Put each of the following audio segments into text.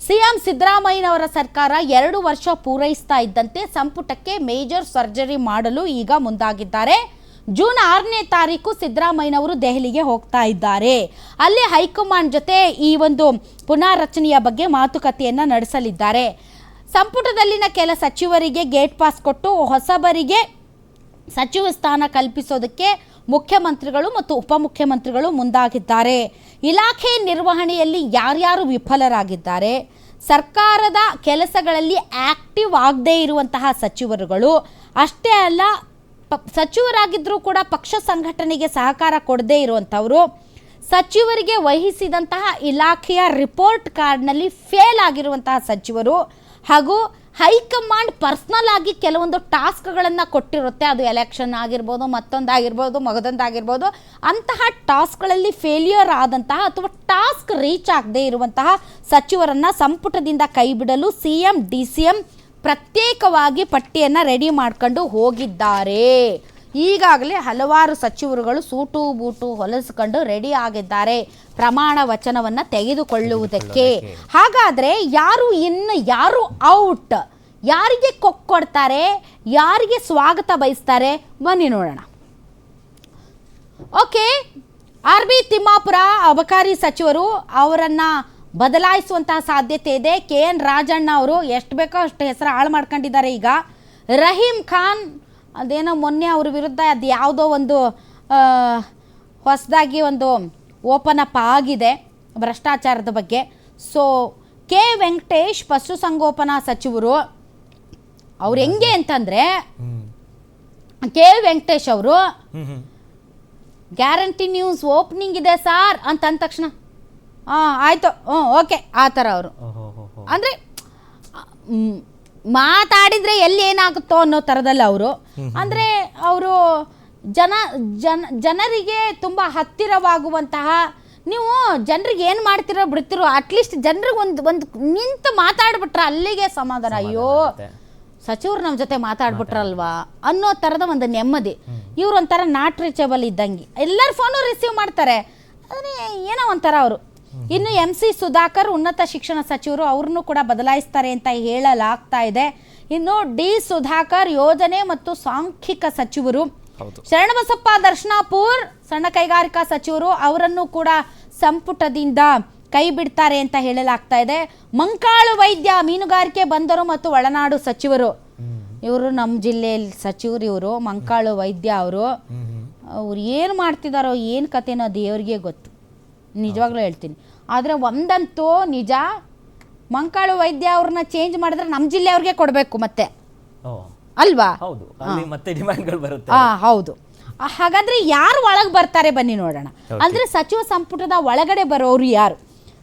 CM ಸಿದ್ದರಾಮಯ್ಯನವರ ಸರ್ಕಾರ 2 ವರ್ಷ ಪೂರೈಸ್ತಾ ಇದ್ದಂತೆ ಸಂಪುಟಕ್ಕೆ ಮೇಜರ್ ಸರ್ಜರಿ ಮಾಡಲು ಈಗ ಮುಂದಾಗಿದ್ದಾರೆ. ಜೂನ್ 6ನೇ ತಾರೀಕು ಸಿದ್ದರಾಮಯ್ಯನವರು ದೆಹಲಿಗೆ ಹೋಗ್ತಾ ಇದ್ದಾರೆ. ಅಲ್ಲಿ ಹೈಕಮಾಂಡ್ ಜೊತೆ ಈ ಒಂದು ಪುನಾರಚನೆಯ ಬಗ್ಗೆ ಮಾತುಕತೆಯನ್ನು ನಡೆಸಲಿದ್ದಾರೆ. ಸಂಪುಟದಲ್ಲಿನ ಕೆಲ ಸಚಿವರಿಗೆ ಗೇಟ್ ಪಾಸ್ ಕೊಟ್ಟು ಹೊಸಬರಿಗೆ ಸಚಿವ ಸ್ಥಾನ ಕಲ್ಪಿಸೋದಕ್ಕೆ ಮುಖ್ಯಮಂತ್ರಿಗಳು ಮತ್ತು ಉಪಮುಖ್ಯಮಂತ್ರಿಗಳು ಮುಂದಾಗಿದ್ದಾರೆ. ಇಲಾಖೆ ನಿರ್ವಹಣೆಯಲ್ಲಿ ಯಾರ್ಯಾರು ವಿಫಲರಾಗಿದ್ದಾರೆ, ಸರ್ಕಾರದ ಕೆಲಸಗಳಲ್ಲಿ ಆಕ್ಟಿವ್ ಆಗದೇ ಇರುವಂತಹ ಸಚಿವರುಗಳು, ಅಷ್ಟೇ ಅಲ್ಲ ಸಚಿವರಾಗಿದ್ದರೂ ಕೂಡ ಪಕ್ಷ ಸಂಘಟನೆಗೆ ಸಹಕಾರ ಕೊಡದೇ ಇರುವಂಥವರು, ಸಚಿವರಿಗೆ ವಹಿಸಿದಂತಹ ಇಲಾಖೆಯ ರಿಪೋರ್ಟ್ ಕಾರ್ಡ್ನಲ್ಲಿ ಫೇಲ್ ಆಗಿರುವಂತಹ ಸಚಿವರು, ಹಾಗೂ ಹೈಕಮಾಂಡ್ ಪರ್ಸ್ನಲ್ ಆಗಿ ಕೆಲವೊಂದು ಟಾಸ್ಕ್ಗಳನ್ನು ಕೊಟ್ಟಿರುತ್ತೆ. ಅದು ಎಲೆಕ್ಷನ್ ಆಗಿರ್ಬೋದು, ಮತ್ತೊಂದಾಗಿರ್ಬೋದು, ಮಗದೊಂದಾಗಿರ್ಬೋದು. ಅಂತಹ ಟಾಸ್ಕ್ಗಳಲ್ಲಿ ಫೇಲ್ಯೂರ್ ಆದಂತಹ ಅಥವಾ ಟಾಸ್ಕ್ ರೀಚ್ ಆಗದೇ ಇರುವಂತಹ ಸಚಿವರನ್ನು ಸಂಪುಟದಿಂದ ಕೈಬಿಡಲು ಸಿಎಂ DCM ಪ್ರತ್ಯೇಕವಾಗಿ ಪಟ್ಟಿಯನ್ನು ರೆಡಿ ಮಾಡ್ಕೊಂಡು ಹೋಗಿದ್ದಾರೆ. ಈಗಾಗಲೇ ಹಲವಾರು ಸಚಿವರುಗಳು ಸೂಟು ಬೂಟು ಹೊಲಿಸ್ಕೊಂಡು ರೆಡಿ ಆಗಿದ್ದಾರೆ ಪ್ರಮಾಣ ವಚನವನ್ನು ತೆಗೆದುಕೊಳ್ಳುವುದಕ್ಕೆ. ಹಾಗಾದರೆ ಯಾರು ಔಟ್, ಯಾರಿಗೆ ಕೊಡ್ತಾರೆ, ಯಾರಿಗೆ ಸ್ವಾಗತ ಬಯಸ್ತಾರೆ, ಬನ್ನಿ ನೋಡೋಣ. ಓಕೆ, RB ತಿಮ್ಮಾಪುರ ಅಬಕಾರಿ ಸಚಿವರು, ಅವರನ್ನು ಬದಲಾಯಿಸುವಂತಹ ಸಾಧ್ಯತೆ ಇದೆ. KN ರಾಜಣ್ಣ ಅವರು ಎಷ್ಟು ಬೇಕೋ ಅಷ್ಟು ಹೆಸರು ಹಾಳು ಮಾಡ್ಕೊಂಡಿದ್ದಾರೆ. ಈಗ ರಹೀಂ ಖಾನ್, ಅದೇನೋ ಮೊನ್ನೆ ಅವ್ರ ವಿರುದ್ಧ ಅದು ಯಾವುದೋ ಒಂದು ಹೊಸದಾಗಿ ಒಂದು ಓಪನ್ ಅಪ್ ಆಗಿದೆ ಭ್ರಷ್ಟಾಚಾರದ ಬಗ್ಗೆ. ಸೊ K ವೆಂಕಟೇಶ್ ಪಶುಸಂಗೋಪನಾ ಸಚಿವರು, ಅವ್ರು ಹೆಂಗೆ ಅಂತಂದರೆ K ವೆಂಕಟೇಶ್ ಅವರು ಗ್ಯಾರಂಟಿ ನ್ಯೂಸ್ ಓಪನಿಂಗ್ ಇದೆ ಸಾರ್ ಅಂತ ಅಂದ ತಕ್ಷಣ ಆಯಿತು ಓಕೆ ಆ ಥರ ಅವರು ಅಂದರೆ ಮಾತಾಡಿದರೆ ಎಲ್ಲಿ ಏನಾಗುತ್ತೋ ಅನ್ನೋ ಥರದಲ್ಲಿ ಅವರು ಅಂದರೆ ಅವರು ಜನರಿಗೆ ತುಂಬ ಹತ್ತಿರವಾಗುವಂತಹ, ನೀವು ಜನರಿಗೆ ಏನು ಮಾಡ್ತಿರೋ ಬಿಡ್ತಿರೋ, ಅಟ್ಲೀಸ್ಟ್ ಜನರಿಗೆ ಒಂದು ನಿಂತು ಮಾತಾಡ್ಬಿಟ್ರೆ ಅಲ್ಲಿಗೆ ಸಮಾಧಾನ. ಅಯ್ಯೋ ಸಚಿವರು ನಮ್ಮ ಜೊತೆ ಮಾತಾಡ್ಬಿಟ್ರಲ್ವಾ ಅನ್ನೋ ಥರದ ಒಂದು ನೆಮ್ಮದಿ. ಇವ್ರು ಒಂಥರ ನಾಟ್ ರೀಚಬಲ್ ಇದ್ದಂಗೆ, ಎಲ್ಲರ ಫೋನು ರಿಸೀವ್ ಮಾಡ್ತಾರೆ, ಆದರೆ ಏನೋ ಒಂಥರ ಅವರು. ಇನ್ನು MC ಸುಧಾಕರ್ ಉನ್ನತ ಶಿಕ್ಷಣ ಸಚಿವರು, ಅವ್ರನ್ನೂ ಕೂಡ ಬದಲಾಯಿಸ್ತಾರೆ ಅಂತ ಹೇಳಲಾಗ್ತಾ ಇದೆ. ಇನ್ನು D ಸುಧಾಕರ್ ಯೋಜನೆ ಮತ್ತು ಸಾಂಖ್ಯಿಕ ಸಚಿವರು, ಶರಣಬಸಪ್ಪ ದರ್ಶನಾಪುರ್ ಸಣ್ಣ ಕೈಗಾರಿಕಾ ಸಚಿವರು, ಅವರನ್ನು ಕೂಡ ಸಂಪುಟದಿಂದ ಕೈ ಬಿಡ್ತಾರೆ ಅಂತ ಹೇಳಲಾಗ್ತಾ ಇದೆ. ಮಂಕಾಳು ವೈದ್ಯ ಮೀನುಗಾರಿಕೆ ಬಂದರು ಮತ್ತು ಒಳನಾಡು ಸಚಿವರು, ಇವರು ನಮ್ಮ ಜಿಲ್ಲೆಯಲ್ಲಿ ಸಚಿವರು, ಇವರು ಮಂಕಾಳು ವೈದ್ಯ ಅವರು ಏನು ಮಾಡ್ತಿದ್ದಾರೋ ಏನು ಕಥೆನೋ ದೇವರಿಗೆ ಗೊತ್ತು, ನಿಜವಾಗ್ಲೂ ಹೇಳ್ತೀನಿ. ಆದರೆ ಒಂದಂತೂ ನಿಜ, ಮಂಕಾಳು ವೈದ್ಯ ಅವ್ರನ್ನ ಚೇಂಜ್ ಮಾಡಿದ್ರೆ ನಮ್ಮ ಜಿಲ್ಲೆಯವ್ರಿಗೆ ಕೊಡಬೇಕು ಮತ್ತೆ, ಅಲ್ವಾ? ಹೌದು. ಹಾಗಾದ್ರೆ ಯಾರು ಒಳಗೆ ಬರ್ತಾರೆ ಬನ್ನಿ ನೋಡೋಣ. ಅಂದ್ರೆ ಸಚಿವ ಸಂಪುಟದ ಒಳಗಡೆ ಬರೋರು ಯಾರು?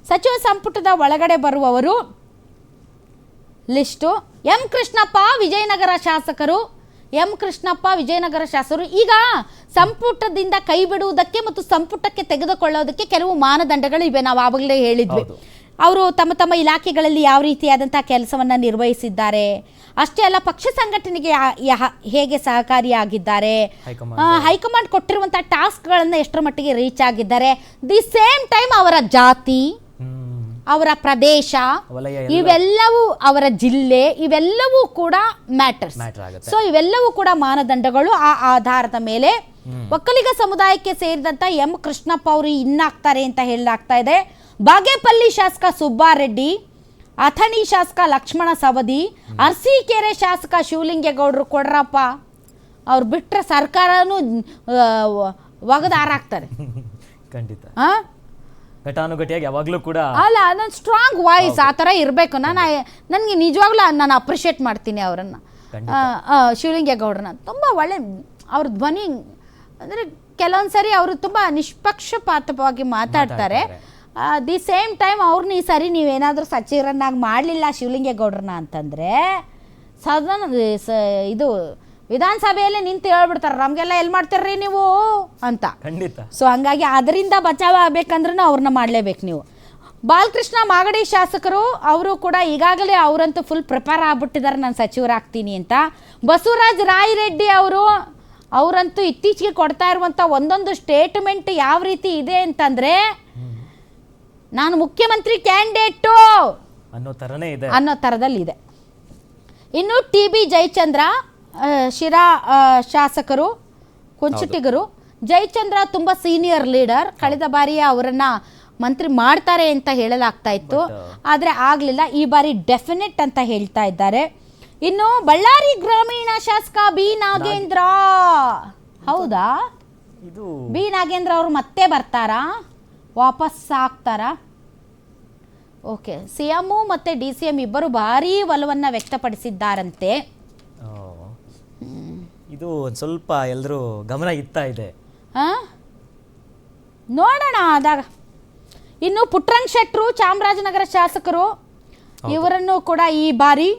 ಸಚಿವ ಸಂಪುಟದ ಒಳಗಡೆ ಬರುವವರು ಲಿಸ್ಟು M ಕೃಷ್ಣಪ್ಪ ವಿಜಯನಗರ ಶಾಸಕರು. ಈಗ ಸಂಪುಟದಿಂದ ಕೈ ಬಿಡುವುದಕ್ಕೆ ಮತ್ತು ಸಂಪುಟಕ್ಕೆ ತೆಗೆದುಕೊಳ್ಳೋದಕ್ಕೆ ಕೆಲವು ಮಾನದಂಡಗಳಿವೆ. ನಾವು ಆವಾಗಲೇ ಹೇಳಿದ್ವಿ. ಅವರು ತಮ್ಮ ಇಲಾಖೆಗಳಲ್ಲಿ ಯಾವ ರೀತಿಯಾದಂತಹ ಕೆಲಸವನ್ನು ನಿರ್ವಹಿಸಿದ್ದಾರೆ, ಅಷ್ಟೇ ಅಲ್ಲ ಪಕ್ಷ ಸಂಘಟನೆಗೆ ಹೇಗೆ ಸಹಕಾರಿಯಾಗಿದ್ದಾರೆ, ಹೈಕಮಾಂಡ್ ಕೊಟ್ಟಿರುವಂತಹ ಟಾಸ್ಕ್ಗಳನ್ನು ಎಷ್ಟರ ಮಟ್ಟಿಗೆ ರೀಚ್ ಆಗಿದ್ದಾರೆ, ದಿ ಸೇಮ್ ಟೈಮ್ ಅವರ ಜಾತಿ, ಅವರ ಪ್ರದೇಶ, ಇವೆಲ್ಲವೂ ಅವರ ಜಿಲ್ಲೆ, ಇವೆಲ್ಲವೂ ಕೂಡ ಮ್ಯಾಟರ್ಸ್. ಸೊ ಇವೆಲ್ಲವೂ ಕೂಡ ಮಾನದಂಡಗಳು. ಆ ಆಧಾರದ ಮೇಲೆ ಒಕ್ಕಲಿಗ ಸಮುದಾಯಕ್ಕೆ ಸೇರಿದಂತ M ಕೃಷ್ಣಪ್ಪ ಅವರು ಇನ್ನಾಗ್ತಾರೆ ಅಂತ ಹೇಳಲಾಗ್ತಾ ಇದೆ. ಬಾಗೇಪಲ್ಲಿ ಶಾಸಕ ಸುಬ್ಬಾರೆಡ್ಡಿ, ಅಥಣಿ ಶಾಸಕ ಲಕ್ಷ್ಮಣ ಸವದಿ, ಅರಸೀಕೆರೆ ಶಾಸಕ ಶಿವಲಿಂಗೇಗೌಡರು ಕೊಡ್ರಪ್ಪ, ಅವ್ರು ಬಿಟ್ಟರೆ ಸರ್ಕಾರನೂ ಒಗದು ಹಾರಾಕ್ತಾರೆ. ಖಂಡಿತ ಘಟಾನುಘಟಿಯಾಗಿ ಯಾವಾಗಲೂ ಕೂಡ ಅಲ್ಲ, ನನ್ನ ಸ್ಟ್ರಾಂಗ್ ವಾಯ್ಸ್ ಆ ಥರ ಇರಬೇಕು. ನನಗೆ ನಿಜವಾಗ್ಲೂ ನಾನು ಅಪ್ರಿಷಿಯೇಟ್ ಮಾಡ್ತೀನಿ ಅವರನ್ನು, ಶಿವಲಿಂಗೇಗೌಡರನ್ನ. ತುಂಬ ಒಳ್ಳೆ ಅವ್ರ ಧ್ವನಿ ಅಂದರೆ ಕೆಲವೊಂದು ಸರಿ ಅವರು ತುಂಬ ನಿಷ್ಪಕ್ಷಪಾತವಾಗಿ ಮಾತಾಡ್ತಾರೆ. ದಿ ಸೇಮ್ ಟೈಮ್ ಅವ್ರನ್ನ ಈ ಸರಿ ನೀವೇನಾದರೂ ಸಚಿವರನ್ನಾಗಿ ಮಾಡಲಿಲ್ಲ ಶಿವಲಿಂಗೇಗೌಡರನ್ನ ಅಂತಂದರೆ ಇದು ವಿಧಾನಸಭೆಯಲ್ಲೇ ನಿಂತು ಹೇಳ್ಬಿಡ್ತಾರೆ, ನಮಗೆಲ್ಲ ಎಲ್ಲಿ ಮಾಡ್ತೀರ್ರಿ ನೀವು ಅಂತ. ಖಂಡಿತ. ಸೊ ಹಂಗಾಗಿ ಅದರಿಂದ ಬಚಾವ್ ಆಗ್ಬೇಕಂದ್ರೂ ಅವ್ರನ್ನ ಮಾಡಲೇಬೇಕು ನೀವು. ಬಾಲಕೃಷ್ಣ ಮಾಗಡಿ ಶಾಸಕರು, ಅವರು ಕೂಡ ಈಗಾಗಲೇ ಅವರಂತೂ ಫುಲ್ ಪ್ರಿಪೇರ್ ಆಗ್ಬಿಟ್ಟಿದ್ದಾರೆ ನಾನು ಸಚಿವರಾಗ್ತೀನಿ ಅಂತ. ಬಸವರಾಜ ರಾಯರೆಡ್ಡಿ ಅವರಂತೂ ಇತ್ತೀಚೆಗೆ ಕೊಡ್ತಾ ಇರುವಂಥ ಒಂದೊಂದು ಸ್ಟೇಟ್ಮೆಂಟ್ ಯಾವ ರೀತಿ ಇದೆ ಅಂತಂದರೆ, ನಾನು ಮುಖ್ಯಮಂತ್ರಿ ಕ್ಯಾಂಡಿಡೇಟು ಅನ್ನೋ ಥರದಲ್ಲಿ ಇದೆ. ಇನ್ನು TB ಜಯಚಂದ್ರ ಶಿರಾ ಶಾಸಕರು, ಕುಂಚಿಟಿಗರು. ಜಯಚಂದ್ರ ತುಂಬ ಸೀನಿಯರ್ ಲೀಡರ್. ಕಳೆದ ಬಾರಿ ಅವರನ್ನ ಮಂತ್ರಿ ಮಾಡ್ತಾರೆ ಅಂತ ಹೇಳಲಾಗ್ತಾ ಇತ್ತು, ಆದರೆ ಆಗಲಿಲ್ಲ. ಈ ಬಾರಿ ಡೆಫಿನೆಟ್ ಅಂತ ಹೇಳ್ತಾ ಇದ್ದಾರೆ. ಇನ್ನು ಬಳ್ಳಾರಿ ಗ್ರಾಮೀಣ ಶಾಸಕ ಬಿ ನಾಗೇಂದ್ರ, ಹೌದಾ? ಬಿ ನಾಗೇಂದ್ರ ಅವರು ಮತ್ತೆ ಬರ್ತಾರಾ, ವಾಪಸ್ ಆಗ್ತಾರಾ? ಓಕೆ, CM ಮತ್ತು DCM ಇಬ್ಬರು ಭಾರೀ ಒಲವನ್ನು ವ್ಯಕ್ತಪಡಿಸಿದ್ದಾರಂತೆ. ಇದು ಒಂದು ಸ್ವಲ್ಪ ಎಲ್ಲರೂ ಗಮನ ಇತ್ತಾ ಇದೆ, ನೋಡೋಣ ಆದಾಗ. ಇನ್ನು ಪುಟ್ಟರಂಗ ಶೆಟ್ಟರು ಚಾಮರಾಜನಗರ ಶಾಸಕರು, ಇವರನ್ನು ಕೂಡ ಈ ಬಾರಿ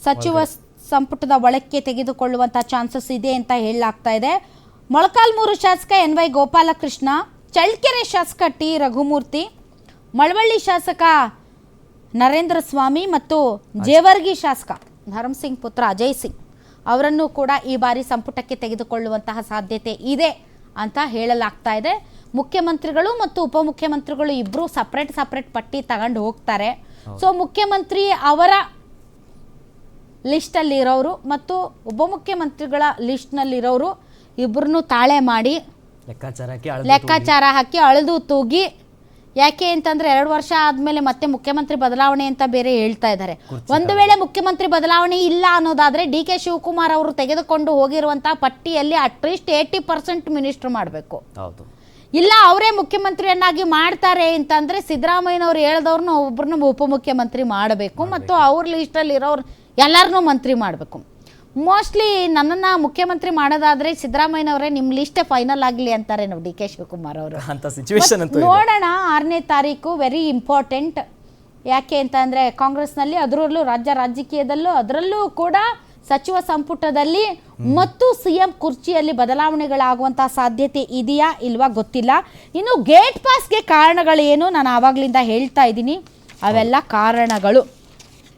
ಸಚಿವ ಸಂಪುಟದ ಒಳಕ್ಕೆ ತೆಗೆದುಕೊಳ್ಳುವಂಥ ಚಾನ್ಸಸ್ ಇದೆ ಅಂತ ಹೇಳಲಾಗ್ತಾ ಇದೆ. ಮೊಳಕಾಲ್ಮೂರು ಶಾಸಕ NY ಗೋಪಾಲಕೃಷ್ಣ, ಚಳ್ಳಕೆರೆ ಶಾಸಕ T ರಘುಮೂರ್ತಿ, ಮಳವಳ್ಳಿ ಶಾಸಕ ನರೇಂದ್ರ ಸ್ವಾಮಿ ಮತ್ತು ಜೇವರ್ಗಿ ಶಾಸಕ ಧರ್ಮಸಿಂಗ್ ಪುತ್ರ ಅಜಯ್ ಸಿಂಗ್ ಅವರನ್ನು ಕೂಡ ಈ ಬಾರಿ ಸಂಪುಟಕ್ಕೆ ತೆಗೆದುಕೊಳ್ಳುವಂತಹ ಸಾಧ್ಯತೆ ಇದೆ ಅಂತ ಹೇಳಲಾಗ್ತಾ ಇದೆ. ಮುಖ್ಯಮಂತ್ರಿಗಳು ಮತ್ತು ಉಪಮುಖ್ಯಮಂತ್ರಿಗಳು ಇಬ್ಬರು ಸಪ್ರೇಟ್ ಪಟ್ಟಿ ತಗೊಂಡು ಹೋಗ್ತಾರೆ. ಸೊ ಮುಖ್ಯಮಂತ್ರಿ ಅವರ ಲಿಸ್ಟಲ್ಲಿರೋರು ಮತ್ತು ಉಪಮುಖ್ಯಮಂತ್ರಿಗಳ ಲಿಸ್ಟ್ನಲ್ಲಿರೋರು ಇಬ್ಬರನ್ನು ತಾಳೆ ಮಾಡಿ ಲೆಕ್ಕಾಚಾರ ಹಾಕಿ ಅಳೆದು ತೂಗಿ, ಯಾಕೆ ಅಂತಂದರೆ 2 ವರ್ಷ ಆದಮೇಲೆ ಮತ್ತೆ ಮುಖ್ಯಮಂತ್ರಿ ಬದಲಾವಣೆ ಅಂತ ಬೇರೆ ಹೇಳ್ತಾ ಇದ್ದಾರೆ. ಒಂದು ವೇಳೆ ಮುಖ್ಯಮಂತ್ರಿ ಬದಲಾವಣೆ ಇಲ್ಲ ಅನ್ನೋದಾದರೆ DK ಶಿವಕುಮಾರ್ ಅವರು ತೆಗೆದುಕೊಂಡು ಹೋಗಿರುವಂಥ ಪಟ್ಟಿಯಲ್ಲಿ ಅಟ್ಲೀಸ್ಟ್ 80% ಮಿನಿಸ್ಟರ್ ಮಾಡಬೇಕು. ಇಲ್ಲ ಅವರೇ ಮುಖ್ಯಮಂತ್ರಿಯನ್ನಾಗಿ ಮಾಡ್ತಾರೆ ಅಂತಂದರೆ ಸಿದ್ದರಾಮಯ್ಯನವ್ರು ಹೇಳ್ದವ್ರನ್ನ ಒಬ್ಬರನ್ನ ಉಪಮುಖ್ಯಮಂತ್ರಿ ಮಾಡಬೇಕು ಮತ್ತು ಅವ್ರ ಲಿಸ್ಟಲ್ಲಿ ಇರೋರು ಎಲ್ಲರನ್ನೂ ಮಂತ್ರಿ ಮಾಡಬೇಕು. ಮೋಸ್ಟ್ಲಿ ನನ್ನನ್ನು ಮುಖ್ಯಮಂತ್ರಿ ಮಾಡೋದಾದರೆ ಸಿದ್ದರಾಮಯ್ಯನವರೇ ನಿಮ್ಮ ಲಿಸ್ಟೇ ಫೈನಲ್ ಆಗಲಿ ಅಂತಾರೆ ನಾವು DK ಶಿವಕುಮಾರ್ ಅವರು. ನೋಡೋಣ, 6ನೇ ತಾರೀಕು ವೆರಿ ಇಂಪಾರ್ಟೆಂಟ್. ಯಾಕೆ ಅಂತ ಅಂದರೆ ಕಾಂಗ್ರೆಸ್ನಲ್ಲಿ, ಅದರಲ್ಲೂ ರಾಜ್ಯ ರಾಜಕೀಯದಲ್ಲೂ, ಅದರಲ್ಲೂ ಕೂಡ ಸಚಿವ ಸಂಪುಟದಲ್ಲಿ ಮತ್ತು CM ಕುರ್ಚಿಯಲ್ಲಿ ಬದಲಾವಣೆಗಳಾಗುವಂಥ ಸಾಧ್ಯತೆ ಇದೆಯಾ ಇಲ್ವಾ ಗೊತ್ತಿಲ್ಲ. ಇನ್ನು ಗೇಟ್ ಪಾಸ್ಗೆ ಕಾರಣಗಳೇನು, ನಾನು ಆವಾಗಲಿಂದ ಹೇಳ್ತಾ ಇದ್ದೀನಿ, ಅವೆಲ್ಲ ಕಾರಣಗಳು.